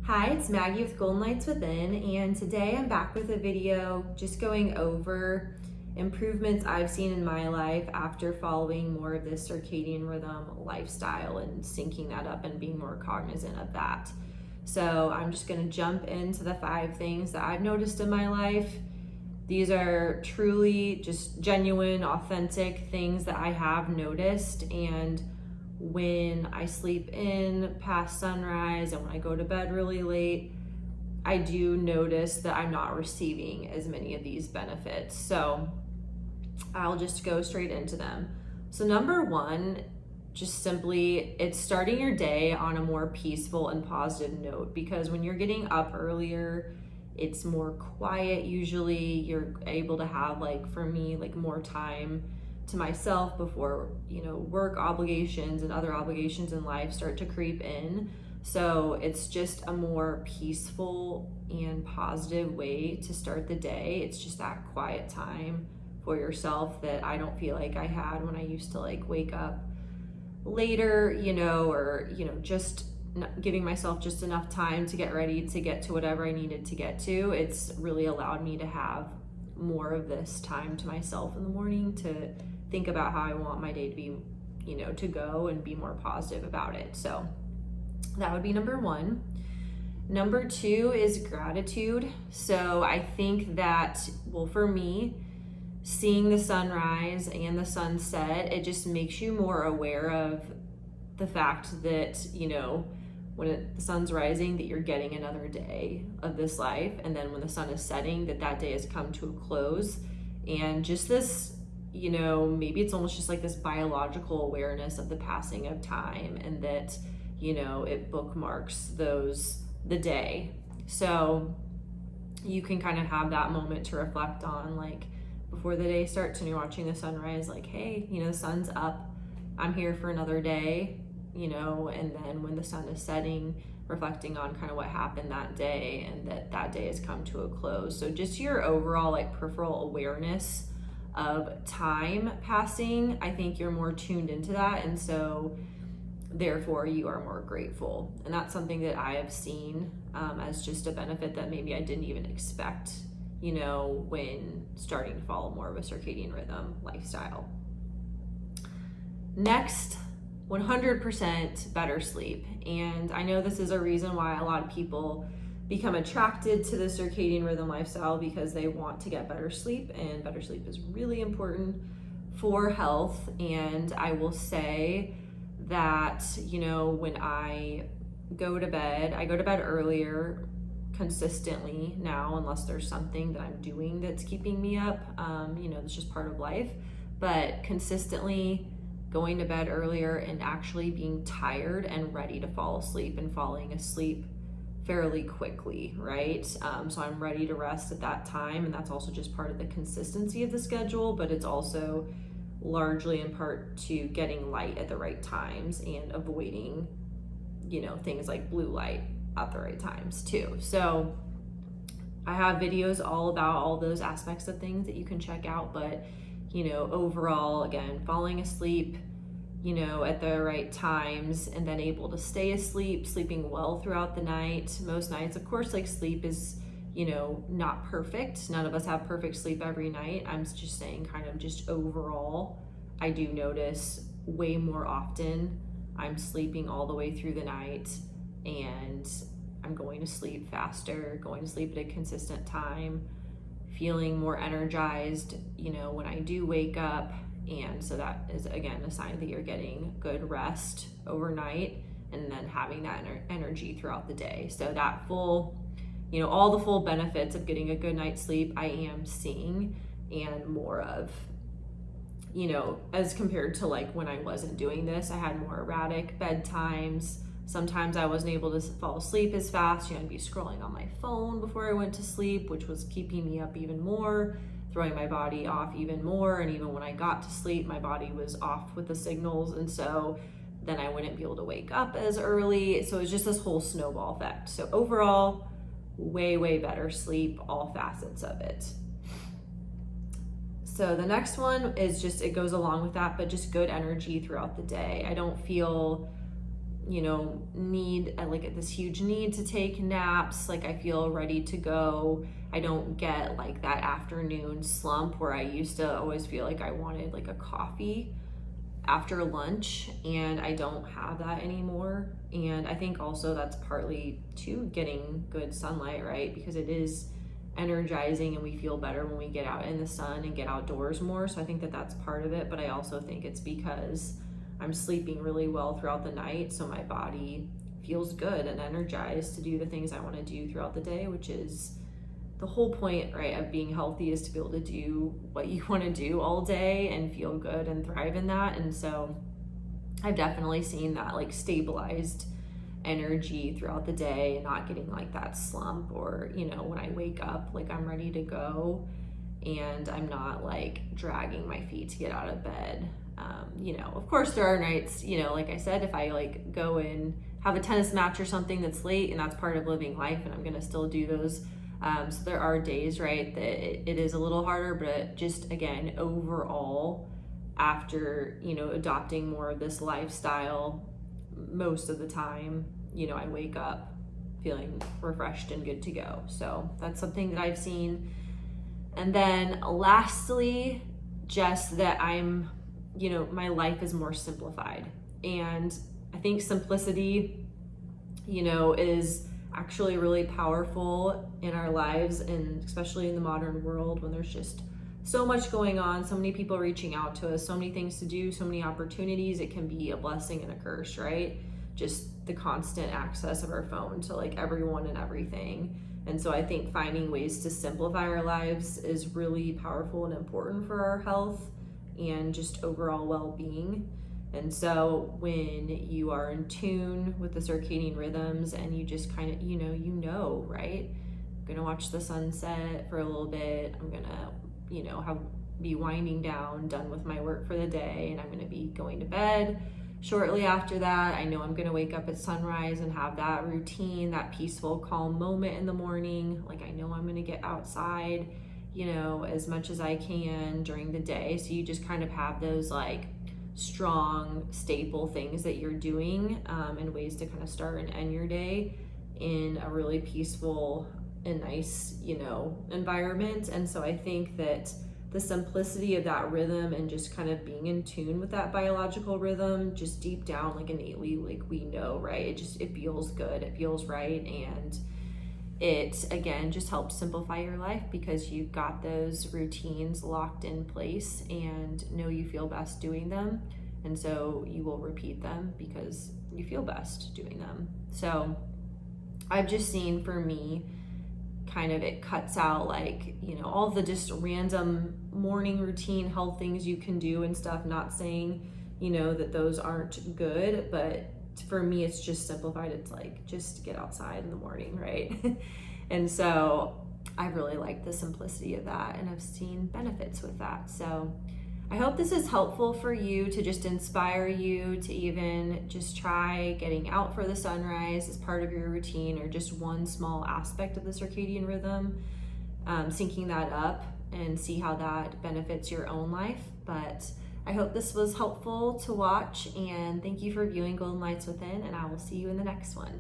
Hi, it's Maggie with Golden Lights Within, and today I'm back with a video just going over improvements I've seen in my life after following more of this circadian rhythm lifestyle and syncing that up and being more cognizant of that. So I'm just going to jump into the 5 things that I've noticed in my life. These are truly just genuine, authentic things that I have noticed, and when I sleep in past sunrise and when I go to bed really late, I do notice that I'm not receiving as many of these benefits. So I'll just go straight into them. So number 1, just simply, it's starting your day on a more peaceful and positive note, because when you're getting up earlier, it's more quiet usually. You're able to have, like for me, like more time to myself before, work obligations and other obligations in life start to creep in. So it's just a more peaceful and positive way to start the day. It's just that quiet time for yourself that I don't feel like I had when I used to like wake up later, or just giving myself just enough time to get ready to get to whatever I needed to get to. It's really allowed me to have more of this time to myself in the morning to think about how I want my day to be, to go and be more positive about it. So that would be number 1. Number 2 is gratitude. So I think that, for me, seeing the sunrise and the sunset, it just makes you more aware of the fact that, when the sun's rising, that you're getting another day of this life. And then when the sun is setting, that day has come to a close. And just this, maybe it's almost just like this biological awareness of the passing of time, and that, it bookmarks the day. So you can kind of have that moment to reflect on, like before the day starts and you're watching the sunrise, like, hey, the sun's up, I'm here for another day, and then when the sun is setting, reflecting on kind of what happened that day and that day has come to a close. So just your overall like peripheral awareness of time passing, I think you're more tuned into that, and so therefore you are more grateful. And that's something that I have seen as just a benefit that maybe I didn't even expect, when starting to follow more of a circadian rhythm lifestyle. Next, 100% better sleep. And I know this is a reason why a lot of people become attracted to the circadian rhythm lifestyle, because they want to get better sleep, and better sleep is really important for health. And I will say that, when I go to bed earlier consistently now, unless there's something that I'm doing that's keeping me up, it's just part of life. But consistently going to bed earlier and actually being tired and ready to fall asleep and falling asleep fairly quickly, right? So I'm ready to rest at that time, and that's also just part of the consistency of the schedule, but it's also largely in part to getting light at the right times and avoiding, things like blue light at the right times too. So I have videos all about all those aspects of things that you can check out, but overall, again, falling asleep, at the right times, and then able to stay asleep, sleeping well throughout the night. Most nights, of course, like sleep is, not perfect. None of us have perfect sleep every night. I'm just saying kind of just overall, I do notice way more often I'm sleeping all the way through the night, and I'm going to sleep faster, going to sleep at a consistent time, feeling more energized, when I do wake up. And so that is, again, a sign that you're getting good rest overnight, and then having that energy throughout the day. So that full, all the full benefits of getting a good night's sleep, I am seeing, and more of, as compared to like when I wasn't doing this. I had more erratic bedtimes. Sometimes I wasn't able to fall asleep as fast. I'd be scrolling on my phone before I went to sleep, which was keeping me up even more, throwing my body off even more. And even when I got to sleep, my body was off with the signals. And so then I wouldn't be able to wake up as early. So it was just this whole snowball effect. So overall, way, way better sleep, all facets of it. So the next one is just, it goes along with that, but just good energy throughout the day. I don't feel need like this huge need to take naps. Like I feel ready to go. I don't get like that afternoon slump where I used to always feel like I wanted like a coffee after lunch, and I don't have that anymore. And I think also that's partly to getting good sunlight, right? Because it is energizing and we feel better when we get out in the sun and get outdoors more. So I think that that's part of it, but I also think it's because I'm sleeping really well throughout the night, so my body feels good and energized to do the things I want to do throughout the day, which is the whole point, right, of being healthy, is to be able to do what you want to do all day and feel good and thrive in that. And so I've definitely seen that like stabilized energy throughout the day and not getting like that slump, or when I wake up, like I'm ready to go and I'm not like dragging my feet to get out of bed. Of course there are nights, like I said, if I like go and have a tennis match or something that's late, and that's part of living life, and I'm gonna still do those. So there are days, right, that it is a little harder, but just again, overall, after, adopting more of this lifestyle, most of the time, I wake up feeling refreshed and good to go. So that's something that I've seen. And then lastly, just that I'm, my life is more simplified. And I think simplicity, is actually really powerful in our lives, and especially in the modern world when there's just so much going on, so many people reaching out to us, so many things to do, so many opportunities. It can be a blessing and a curse, right? Just the constant access of our phone to like everyone and everything. And so I think finding ways to simplify our lives is really powerful and important for our health and just overall well-being. And so when you are in tune with the circadian rhythms and you just kind of, right? I'm gonna watch the sunset for a little bit. I'm gonna, be winding down, done with my work for the day, and I'm gonna be going to bed shortly after that. I know I'm gonna wake up at sunrise and have that routine, that peaceful, calm moment in the morning. Like I know I'm gonna get outside, as much as I can during the day. So you just kind of have those like strong staple things that you're doing, and ways to kind of start and end your day in a really peaceful and nice, environment. And so I think that the simplicity of that rhythm and just kind of being in tune with that biological rhythm, just deep down, like innately, like we know, right? It feels good, it feels right. And it, again, just helps simplify your life because you've got those routines locked in place and know you feel best doing them. And so you will repeat them because you feel best doing them. So I've just seen, for me, kind of it cuts out like, all the just random morning routine health things you can do and stuff. Not saying, that those aren't good, but for me, it's just simplified. It's like, just get outside in the morning, right? And so I really like the simplicity of that, and I've seen benefits with that. So I hope this is helpful for you, to just inspire you to even just try getting out for the sunrise as part of your routine, or just one small aspect of the circadian rhythm, syncing that up, and see how that benefits your own life. But I hope this was helpful to watch, and thank you for viewing Golden Lights Within, and I will see you in the next one.